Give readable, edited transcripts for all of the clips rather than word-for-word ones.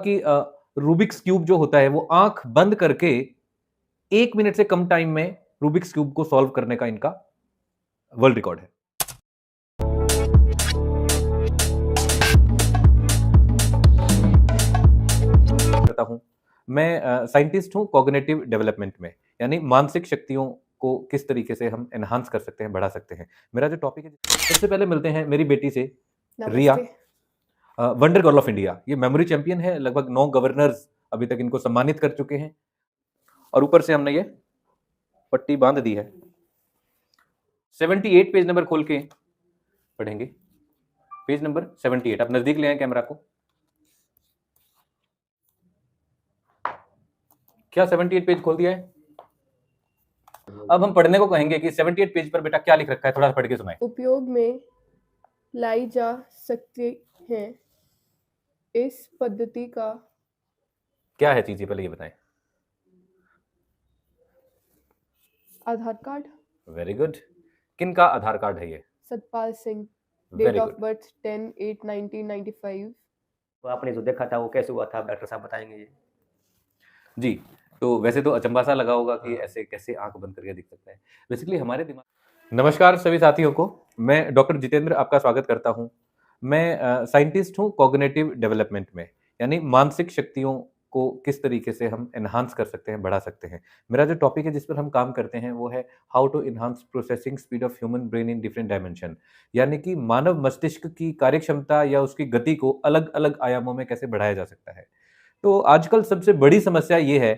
कि Rubik's cube जो होता है वो आंख बंद करके 1 मिनट से कम टाइम में रूबिक्स क्यूब को सॉल्व करने का इनका वर्ल्ड रिकॉर्ड है। करता हूं मैं साइंटिस्ट हूं कॉग्निटिव डेवलपमेंट में, यानी मानसिक शक्तियों को किस तरीके से हम एनहांस कर सकते हैं, बढ़ा सकते हैं। मेरा जो टॉपिक है, सबसे पहले मिलते हैं मेरी बेटी से, रिया, वंडर गर्ल ऑफ इंडिया। ये मेमोरी चैंपियन है, लगभग 9 गवर्नर्स अभी तक इनको सम्मानित कर चुके हैं और ऊपर से हमने ये पट्टी बांध दी है। 78 पेज नंबर खोल के पढ़ेंगे। पेज नंबर 78, आप नजदीक ले आए कैमरा को। क्या 78 पेज खोल दिया है? अब हम पढ़ने को कहेंगे कि 78 पेज पर बेटा क्या लिख रखा है, थोड़ा सा पढ़ के सुनाए। उपयोग में लाई जा सकते हैं। इस पद्धति का क्या है चीज, पहले ये बताएं। आधार कार्ड। Very good. किन का आधार कार्ड है ये? Satpal Singh. Date very of good. Birth 10/8/1995। तो आपने जो देखा था वो कैसे हुआ था, आप डॉक्टर साहब बताएंगे ये। जी, तो वैसे तो अचंभा सा लगा होगा कि ऐसे कैसे आंख बंद करके दिख सकता है। बेसिकली हमारे दिमाग। नमस्कार सभी साथियों को, मैं डॉक्टर जितेंद्र आपका स्वागत करता हूं। मैं साइंटिस्ट हूं कॉग्निटिव डेवलपमेंट में, यानी मानसिक शक्तियों को किस तरीके से हम एनहांस कर सकते हैं, बढ़ा सकते हैं। मेरा जो टॉपिक है जिस पर हम काम करते हैं वो है how to enhance processing speed of human brain in different dimension, यानी कि मानव मस्तिष्क की कार्यक्षमता या उसकी गति को अलग अलग आयामों में कैसे बढ़ाया जा सकता है। तो आजकल सबसे बड़ी समस्या ये है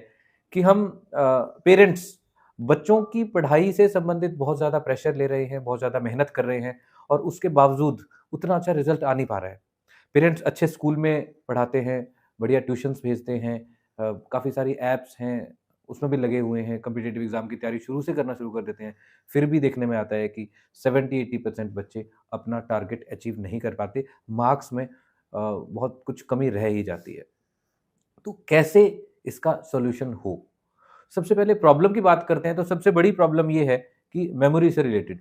कि हम पेरेंट्स बच्चों की पढ़ाई से संबंधित बहुत ज़्यादा प्रेशर ले रहे हैं, बहुत ज़्यादा मेहनत कर रहे हैं और उसके बावजूद उतना अच्छा रिजल्ट आ नहीं पा रहा है। पेरेंट्स अच्छे स्कूल में पढ़ाते हैं, बढ़िया ट्यूशन्स भेजते हैं, काफ़ी सारी ऐप्स हैं, उसमें भी लगे हुए हैं, कॉम्पिटिटिव एग्ज़ाम की तैयारी शुरू से करना शुरू कर देते हैं। फिर भी देखने में आता है कि 70-80% बच्चे अपना टारगेट अचीव नहीं कर पाते, मार्क्स में बहुत कुछ कमी रह ही जाती है। तो कैसे इसका सॉल्यूशन हो? सबसे पहले प्रॉब्लम की बात करते हैं तो सबसे बड़ी प्रॉब्लम ये है कि मेमोरी से रिलेटेड,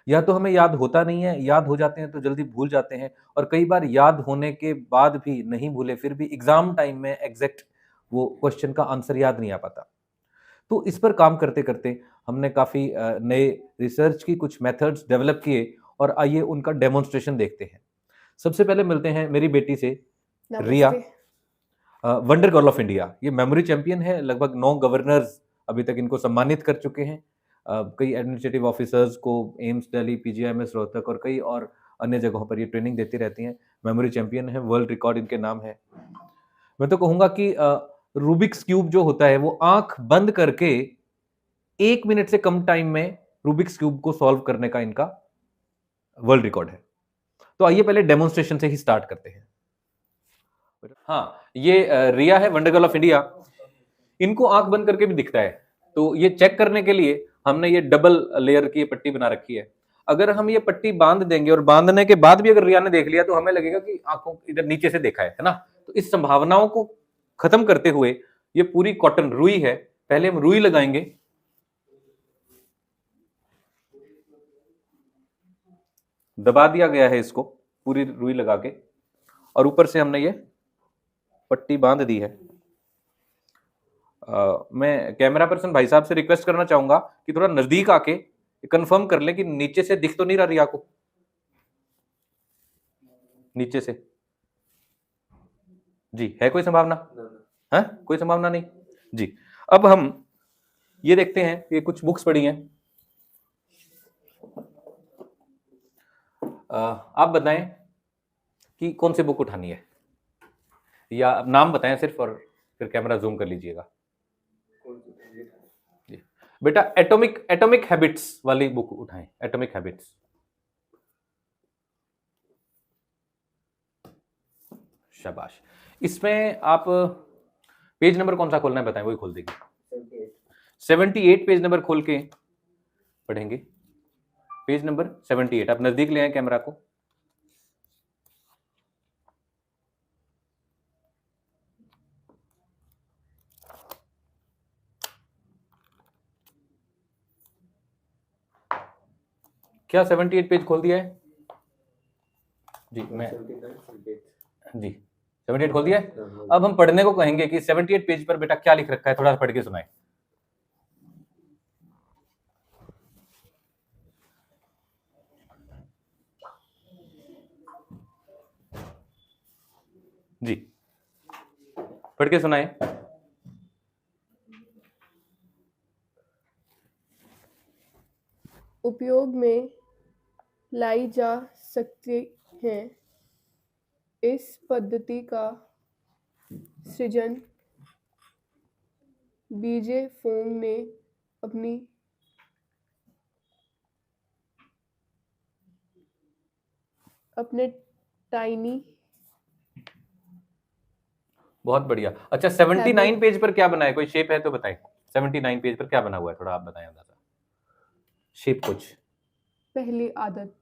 या तो हमें याद होता नहीं है, याद हो जाते हैं तो जल्दी भूल जाते हैं और कई बार याद होने के बाद भी नहीं भूले फिर भी एग्जाम टाइम में एग्जैक्ट वो क्वेश्चन का आंसर याद नहीं आ पाता। तो इस पर काम करते करते हमने काफ़ी नए रिसर्च की कुछ मेथड्स डेवलप किए और आइए उनका डेमोन्स्ट्रेशन देखते हैं। सबसे पहले मिलते हैं मेरी बेटी से, रिया, वंडर गर्ल ऑफ इंडिया। ये मेमोरी चैंपियन है, लगभग 9 गवर्नर्स अभी तक इनको सम्मानित कर चुके हैं। कई एडमिनिस्ट्रेटिव ऑफिसर्स को एम्स दिल्ली, पीजीआईएमएस रोहतक और कई और अन्य जगहों पर ये ट्रेनिंग देती रहती हैं। मेमोरी चैंपियन है, वर्ल्ड रिकॉर्ड इनके नाम है। मैं तो कहूंगा कि रूबिक्स क्यूब जो होता है वो आंख बंद करके 1 मिनट से कम टाइम में रूबिक्स क्यूब को सॉल्व करने का इनका वर्ल्ड रिकॉर्ड है। तो आइए पहले डेमोन्स्ट्रेशन से ही स्टार्ट करते हैं। हाँ, ये रिया है, वंडर गर्ल ऑफ इंडिया। इनको आंख बंद करके भी दिखता है, तो ये चेक करने के लिए हमने ये डबल लेयर की पट्टी बना रखी है। अगर हम ये पट्टी बांध देंगे और बांधने के बाद भी अगर रिया ने देख लिया तो हमें लगेगा कि आंखों इधर नीचे से देखा है ना। तो इस संभावनाओं को खत्म करते हुए ये पूरी कॉटन रुई है, पहले हम रुई लगाएंगे। दबा दिया गया है इसको पूरी रुई लगा के और ऊपर से हमने ये पट्टी बांध दी है। मैं कैमरा पर्सन भाई साहब से रिक्वेस्ट करना चाहूंगा कि थोड़ा नजदीक आके कंफर्म कर ले कि नीचे से दिख तो नहीं रहा रिया को, नीचे से। जी, है कोई संभावना? है कोई संभावना नहीं जी। अब हम ये देखते हैं, ये कुछ बुक्स पढ़ी हैं। आप बताएं कि कौन सी बुक उठानी है, या नाम बताएं सिर्फ और फिर कैमरा जूम कर लीजिएगा। बेटा एटॉमिक हैबिट्स वाली बुक उठाएं, एटॉमिक हैबिट्स। शाबाश। इसमें आप पेज नंबर कौन सा खोलना है बताएं, वही खोल देंगे। 78 पेज नंबर खोल के पढ़ेंगे। पेज नंबर 78, आप नजदीक ले आए कैमरा को। क्या 78 पेज खोल दिया है? जी, मैं जी 78 खोल दिया है? अब हम पढ़ने को कहेंगे कि 78 पेज पर बेटा क्या लिख रखा है, थोड़ा पढ़ के सुनाए। जी पढ़ के सुनाए। उपयोग में लाई जा सकते हैं। इस पद्धति का सृजन बीजे फोम ने अपने टाइनी बहुत बढ़िया। अच्छा 79 पेज पर क्या बना है, कोई शेप है तो बताएं। 79 पेज पर क्या बना हुआ है, थोड़ा आप बताएं अंदाजा शेप कुछ। पहली आदत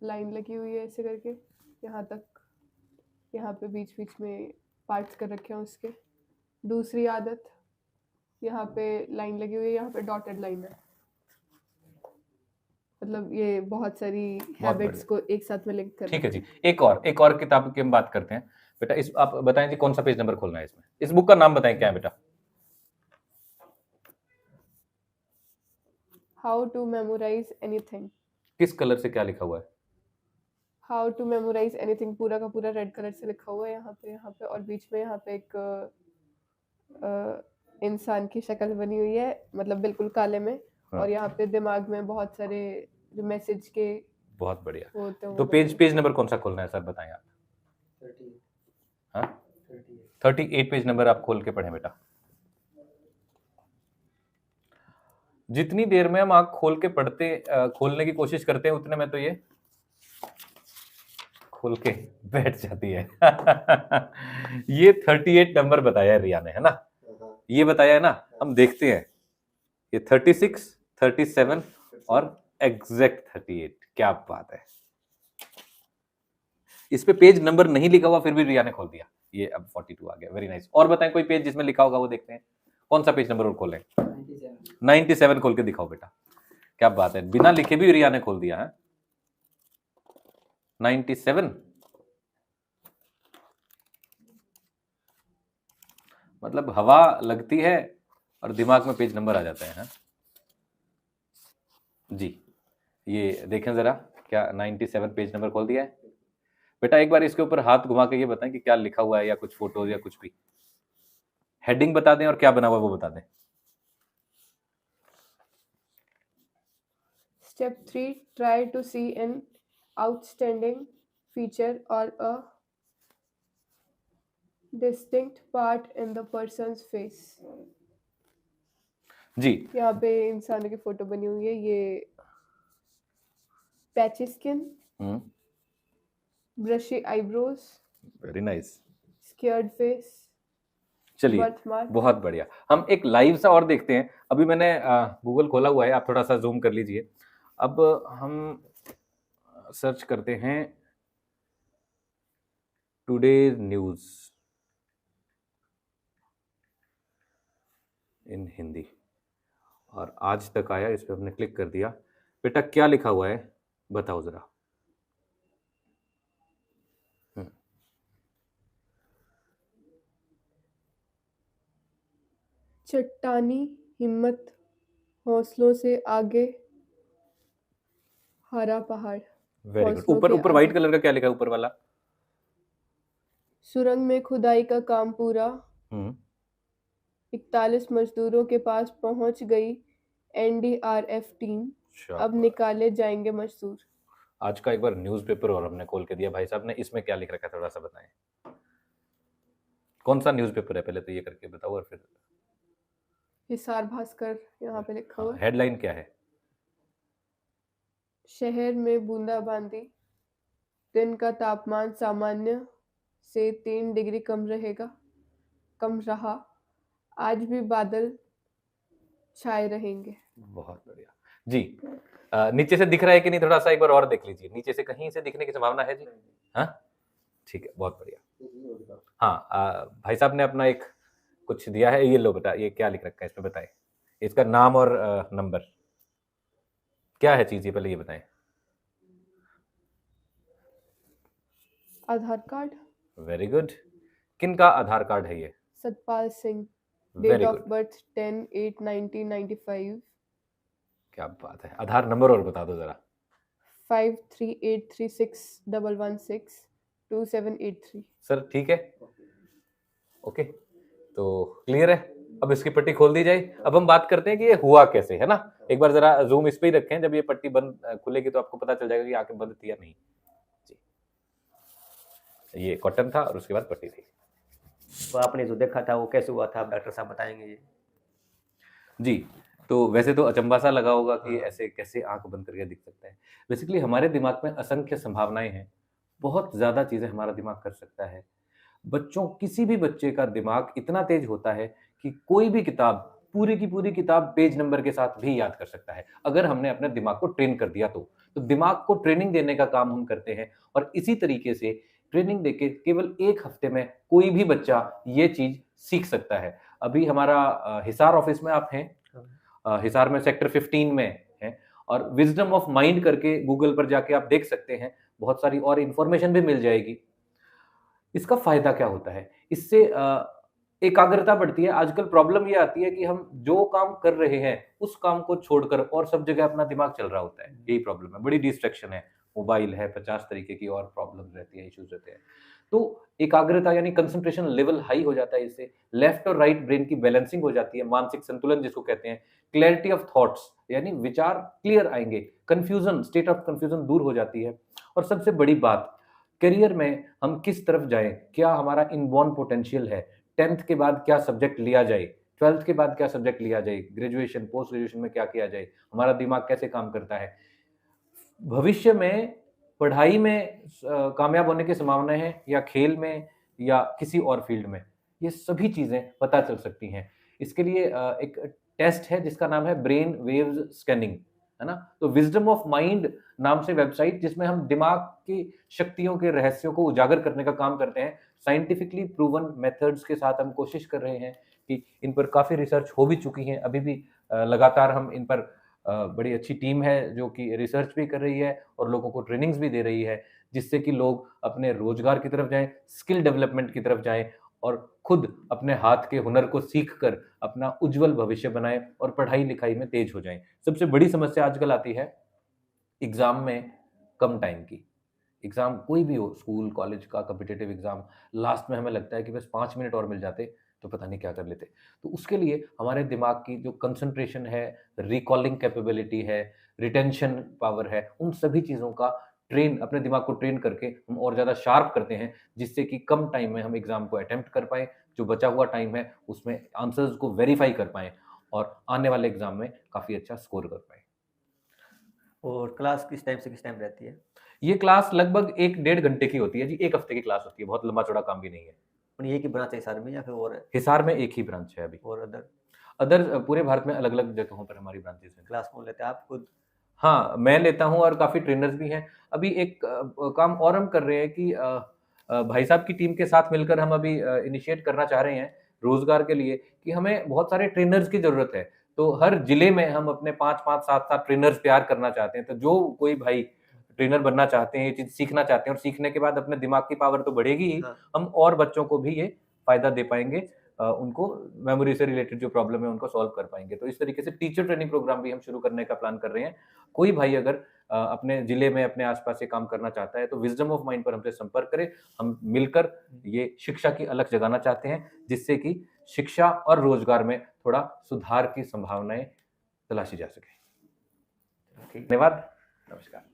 लाइन लगी हुई है ऐसे करके यहाँ तक, यहाँ पे बीच बीच में पार्ट्स कर रखे हैं उसके। दूसरी आदत यहाँ पे लाइन लगी हुई है, यहाँ पे डॉटेड लाइन है। मतलब ये बहुत सारी हैबिट्स को एक साथ में लिंक कर ठीक है रखे जी। एक और किताब की हम बात करते हैं बेटा। इस आप बताएं जी कौन सा पेज नंबर खोलना है इसमें, इस बुक का नाम बताएं क्या है बेटा। How to memorize anything. किस कलर से क्या लिखा हुआ है? हाउ टू मेमोराइज एनीथिंग पूरा का पूरा रेड कलर से लिखा हुआ है यहाँ पे और बीच में यहाँ पे एक इंसान की शक्ल बनी हुई है, मतलब बिल्कुल काले में। हाँ। और यहाँ पे दिमाग में बहुत सारे जो मैसेज के बहुत बढ़िया। होते हैं तो पेज नंबर कौन सा खोलना है सर बताएं आप। 38 पेज नंबर आप खोल के पढ़ें बेटा। जितनी देर में हम आंख खोल के खोलने की कोशिश करते हैं उतने में तो ये खोल के बैठ जाती है। ये 38 नंबर बताया रिया ने, है ना? ये बताया है ना, हम देखते हैं ये 36, 37 और एग्जैक्ट 38। क्या बात है। इस पे पेज नंबर नहीं लिखा हुआ फिर भी रिया ने खोल दिया। ये अब 42 आ गया। Very nice. और बताएं कोई पेज जिसमें लिखा होगा वो देखते हैं। कौन सा पेज नंबर और खोलें? 97 खोल के दिखाओ बेटा। क्या बात है, बिना लिखे भी रिया ने खोल दिया है। 97 मतलब हवा लगती है और दिमाग में पेज नंबर आ जाते हैं। जी ये देखें जरा, क्या 97 पेज नंबर खोल दिया है बेटा? एक बार इसके ऊपर हाथ घुमा के ये बताएं कि क्या लिखा हुआ है या कुछ फोटोज या कुछ भी। हेडिंग बता दें और क्या बना हुआ है वो बता दें। Step 3, try to see an outstanding feature or a distinct part in the person's face. जी यहाँ पे इंसान की फोटो बनी हुई है। ये patchy skin, brushy eyebrows, very nice, scared face. चलिए बहुत बढ़िया। हम एक लाइव सा और देखते हैं। अभी मैंने गूगल खोला हुआ है, आप थोड़ा सा जूम कर लीजिए। अब हम सर्च करते हैं टुडे न्यूज इन हिंदी और आज तक आया, इस पर हमने क्लिक कर दिया। बेटा क्या लिखा हुआ है बताओ जरा। चट्टानी हिम्मत, हौसलों से आगे हरा पहाड़। Very good. ऊपर व्हाइट कलर का क्या लिखा है ऊपर वाला? सुरंग में खुदाई का काम पूरा। 41 मजदूरों के पास पहुंच गई एनडीआरएफ टीम। अब निकाले जाएंगे मजदूर। आज का एक बार न्यूज़पेपर और हमने खोल के दिया भाई साहब ने। इसमें क्या लिख रखा है थोड़ा सा बताएं। कौन सा न्यूज़पेपर है पहले तो ये करके बताओ और फिर। हिसार भास्कर यहाँ पे लिखा हुआ है। हेडलाइन क्या है? शहर में बूंदाबांदी, दिन का तापमान सामान्य से 3 डिग्री कम रहा। आज भी बादल छाए रहेंगे। बहुत बढ़िया जी। नीचे से दिख रहा है कि नहीं, थोड़ा सा एक बार और देख लीजिए। नीचे से कहीं से दिखने की संभावना है जी? हाँ ठीक है, बहुत बढ़िया। हाँ भाई साहब ने अपना एक कुछ दिया है। ये लो बेटा, ये क्या लिख रखा है इसमें बताएं। इसका नाम और नंबर क्या है चीज, ये पहले ये बताएं। आधार कार्ड। Very good. किन का आधार कार्ड है ये? Satpal Singh, date very of good, birth 10/8/1995, क्या बात है। आधार नंबर और बता दो जरा। 538361162783। सर ठीक है, ओके, तो क्लियर है। अब इसकी पट्टी खोल दी जाए। अब हम बात करते हैं कि ये हुआ कैसे, है ना। एक बार जरा जूम इस पे ही रखें, जब ये पट्टी बंद खुलेगी तो आपको पता चल जाएगा कि आंखें बंद थी या नहीं। जी, ये कॉटन था और उसके बाद पट्टी थी। तो आपने जो देखा था वो कैसे हुआ था, आप डॉक्टर साहब बताएंगे ये। जी, तो वैसे तो अचंभा सा लगा होगा कि ऐसे कैसे आंख बंद करके दिख सकता है। बेसिकली हमारे दिमाग में असंख्य संभावनाएं हैं, बहुत ज़्यादा चीज़ें हमारा दिमाग कर सकता है। किसी भी बच्चे का दिमाग इतना तेज होता है कि कोई भी किताब, पूरी की पूरी किताब पेज नंबर के साथ भी याद कर सकता है, अगर हमने अपने दिमाग को ट्रेन कर दिया तो। तो दिमाग को ट्रेनिंग देने का काम हम करते हैं और इसी तरीके से ट्रेनिंग देके केवल 1 हफ्ते में कोई भी बच्चा ये चीज़ सीख सकता है। अभी हमारा हिसार ऑफिस में आप हैं, हिसार में सेक्टर 15 में हैं और विज़डम ऑफ माइंड करके गूगल पर जाके आप देख सकते हैं, बहुत सारी और इन्फॉर्मेशन भी मिल जाएगी। इसका फ़ायदा क्या होता है? इससे एकाग्रता बढ़ती है। आजकल प्रॉब्लम ये आती है कि हम जो काम कर रहे हैं, उस काम को छोड़कर और सब जगह अपना दिमाग चल रहा होता है। यही प्रॉब्लम है, बड़ी डिस्ट्रैक्शन है। मोबाइल है, 50 तरीके की और प्रॉब्लम्स रहती है, इश्यूज़ रहते हैं। तो एकाग्रता यानी कंसंट्रेशन लेवल हाई हो जाता है इससे। लेफ्ट और राइट ब्रेन की बैलेंसिंग हो जाती है, मानसिक संतुलन जिसको कहते हैं। क्लैरिटी ऑफ थॉट्स यानी विचार क्लियर आएँगे। कन्फ्यूज़न, स्टेट ऑफ कन्फ्यूज़न दूर हो जाती है। और सबसे बड़ी बात, करियर में हम किस तरफ जाएँ? क्या हमारा इनबॉर्न पोटेंशियल है? 10th के बाद क्या सब्जेक्ट लिया जाए? 12th के बाद क्या सब्जेक्ट लिया जाए? ग्रेजुएशन, पोस्ट ग्रेजुएशन में क्या किया जाए? हमारा दिमाग कैसे काम करता है? भविष्य में पढ़ाई में कामयाब होने की संभावनाएँ हैं या खेल में या किसी और फ़ील्ड में? ये सभी चीज़ें पता चल सकती हैं। इसके लिए एक टेस्ट है जिसका नाम है ब्रेन वेव्स स्कैनिंग, है ना? तो विज़डम ऑफ माइंड नाम से वेबसाइट, जिसमें हम दिमाग की शक्तियों के रहस्यों को उजागर करने का काम करते हैं। साइंटिफिकली प्रूवन मेथड्स के साथ हम कोशिश कर रहे हैं कि इन पर काफ़ी रिसर्च हो भी चुकी है। अभी भी लगातार हम इन पर बड़ी अच्छी टीम है जो कि रिसर्च भी कर रही है और लोगों को ट्रेनिंग्स भी दे रही है, जिससे कि लोग अपने रोज़गार की तरफ जाएँ, स्किल डेवलपमेंट की तरफ जाएँ और खुद अपने हाथ के हुनर को सीख कर अपना उज्ज्वल भविष्य बनाएँ और पढ़ाई-लिखाई में तेज़ हो जाएँ। सबसे बड़ी समस्या आजकल आती है एग्ज़ाम में कम टाइम की। एग्ज़ाम कोई भी हो, स्कूल, कॉलेज का कॉम्पिटिटिव एग्ज़ाम, लास्ट में हमें लगता है कि बस 5 मिनट और मिल जाते, तो पता नहीं क्या कर लेते। तो उसके लिए हमारे दिमाग की जो कंसंट्रेशन है, रिकॉलिंग कैपेबिलिटी है, रिटेंशन पावर है, उन सभी चीज़ों का अपने दिमाग को ट्रेन करके हम और ज़्यादा शार्प करते हैं, जिससे कि कम टाइम में हम एग्ज़ाम को अटेम्प्ट कर पाएँ, जो बचा हुआ टाइम है, उसमें आंसर्स को वेरीफ़ाई कर पाएँ और आने वाले एग्ज़ाम में काफ़ी अच्छा स्कोर कर पाएँ। और क्लास किस टाइम से किस टाइम रहती है? ये क्लास लगभग 1 डेढ़ घंटे की होती है जी, 1 हफ्ते की क्लास होती है, बहुत लंबा-चौड़ा काम भी नहीं है। और ये की ब्रांच है हिसार में या फिर और हिसार में एक ही ब्रांच है अभी। अदर पूरे भारत में अलग-अलग जगहों पर हमारी ब्रांचेज़ हैं। क्लास कौन लेते हैं, आप खुद? हाँ, मैं लेता हूँ और काफ़ी ट्रेनर्स भी हैं। अभी एक काम और हम कर रहे हैं कि भाई साहब की टीम के साथ मिलकर हम अभी इनिशिएट करना चाह रहे हैं रोज़गार के लिए कि हमें बहुत सारे ट्रेनर्स की ज़रूरत है। तो हर जिले में हम अपने 5-5, 7-7 ट्रेनर्स तैयार करना चाहते हैं। तो जो कोई भाई ट्रेनर बनना चाहते हैं, ये चीज़ सीखना चाहते हैं और सीखने के बाद अपने दिमाग की पावर तो बढ़ेगी ही, हाँ। हम और बच्चों को भी ये फ़ायदा दे पाएँगे। उनको मेमोरी से रिलेटेड जो प्रॉब्लम है उनको सॉल्व कर पाएँगे। तो इस तरीके से टीचर ट्रेनिंग प्रोग्राम भी हम शुरू करने का प्लान कर रहे हैं। कोई भाई अगर अपने ज़िले में, अपने आस-पास ये काम करना चाहता है, तो विज़डम ऑफ माइंड पर हमसे संपर्क करे। हम मिलकर ये शिक्षा की अलख जगाना चाहते हैं, जिससे कि शिक्षा और रोज़गार में थोड़ा सुधार की संभावनाएँ तलाशी जा सके। ठीक। धन्यवाद, नमस्कार।